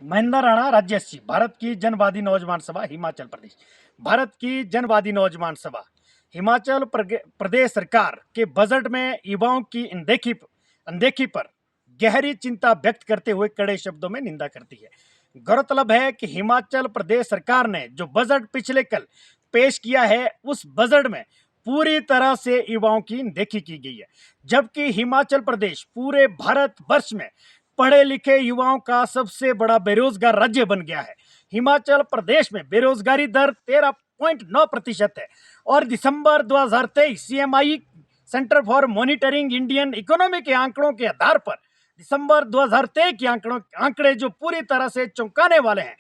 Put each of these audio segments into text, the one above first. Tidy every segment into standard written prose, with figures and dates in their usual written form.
महेंद्र राणा राजर्षि, भारत की जनवादी नौजवान सभा हिमाचल प्रदेश। भारत की जनवादी नौजवान सभा हिमाचल प्रदेश सरकार के बजट में युवाओं की अनदेखी पर गहरी चिंता व्यक्त करते हुए कड़े शब्दों में निंदा करती है। गौरतलब है कि हिमाचल प्रदेश सरकार ने जो बजट पिछले कल पेश किया है, उस बजट में पूरी तरह से युवाओं की अनदेखी की गई है, जबकि हिमाचल प्रदेश पूरे भारत वर्ष में पढ़े लिखे युवाओं का सबसे बड़ा बेरोजगार राज्य बन गया है। हिमाचल प्रदेश में बेरोजगारी दर 13.9% है और दिसंबर 2023 CMI centre for monitoring Indian economy के आंकड़ों के आधार पर दिसंबर 2023 के आंकड़े जो पूरी तरह से चौंकाने वाले हैं।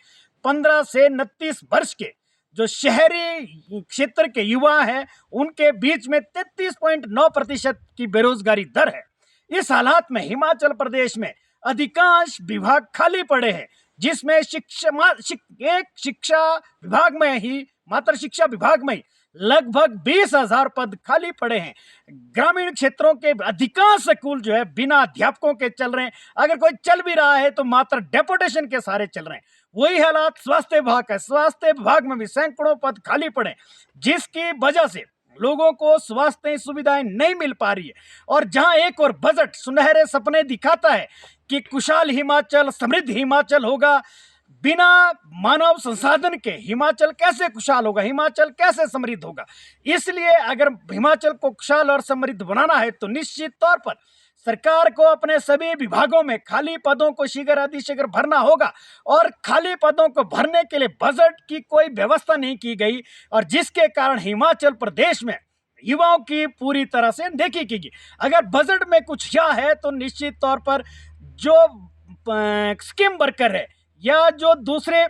15 से 29 वर्ष के जो शहरी क्षेत्र के युवा हैं, उनके बीच में 33.9% की बेरोजगारी दर है। इस हालात में हिमाचल प्रदेश में अधिकांश विभाग खाली पड़े हैं, जिसमें मात्र शिक्षा विभाग में लगभग 20,000 पद खाली पड़े हैं। ग्रामीण क्षेत्रों के अधिकांश स्कूल जो है बिना अध्यापकों के चल रहे हैं। अगर कोई चल भी रहा है तो मात्र डेपुटेशन के सारे चल रहे हैं। वही हालात स्वास्थ्य विभाग है। स्वास्थ्य विभाग में भी सैकड़ों पद खाली पड़े, जिसकी वजह से लोगों को स्वास्थ्य सुविधाएं नहीं मिल पा रही है। और जहां एक और बजट सुनहरे सपने दिखाता है कि खुशहाल हिमाचल, समृद्ध हिमाचल होगा, बिना मानव संसाधन के हिमाचल कैसे खुशहाल होगा, हिमाचल कैसे समृद्ध होगा। इसलिए अगर हिमाचल को खुशहाल और समृद्ध बनाना है तो निश्चित तौर पर सरकार को अपने सभी विभागों में खाली पदों को शीघ्र भरना होगा। और खाली पदों को भरने के लिए बजट की कोई व्यवस्था नहीं की गई, और जिसके कारण हिमाचल प्रदेश में युवाओं की पूरी तरह से अनदेखी की गई। अगर बजट में कुछ किया है तो निश्चित तौर पर जो स्कीम वर्कर है या जो दूसरे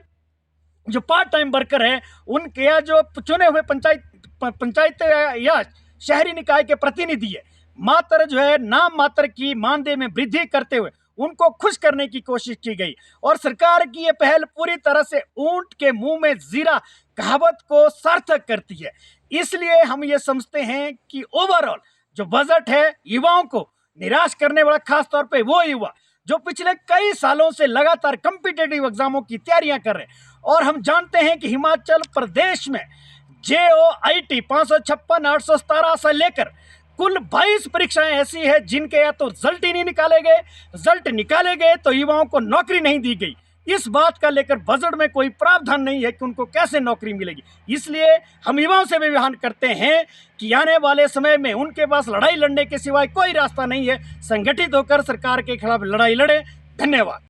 जो पार्ट टाइम वर्कर है, उनके या जो चुने हुए पंचायत या शहरी निकाय के प्रतिनिधि है, मात्र जो है नाम मात्र की मानदेय में वृद्धि करते हुए उनको खुश करने की कोशिश की गई। और सरकार की यह पहल पूरी तरह से ऊंट के मुंह में जीरा कहावत को सार्थक करती है। इसलिए हम ये समझते हैं कि ओवरऑल जो बजट है युवाओं को निराश करने वाला, खास तौर पे वो युवा जो पिछले कई सालों से लगातार कॉम्पिटिटिव एग्जामों की तैयारियां कर रहे हैं। और हम जानते हैं कि हिमाचल प्रदेश में JOIT 556, 817 से लेकर कुल 22 परीक्षाएं ऐसी है जिनके या तो रिजल्ट ही नहीं निकाले गए, रिजल्ट निकाले गए तो युवाओं को नौकरी नहीं दी गई। इस बात का लेकर बजट में कोई प्रावधान नहीं है कि उनको कैसे नौकरी मिलेगी। इसलिए हम युवाओं से भी आह्वान करते हैं कि आने वाले समय में उनके पास लड़ाई लड़ने के सिवाय कोई रास्ता नहीं है। संगठित होकर सरकार के खिलाफ लड़ाई लड़े। धन्यवाद।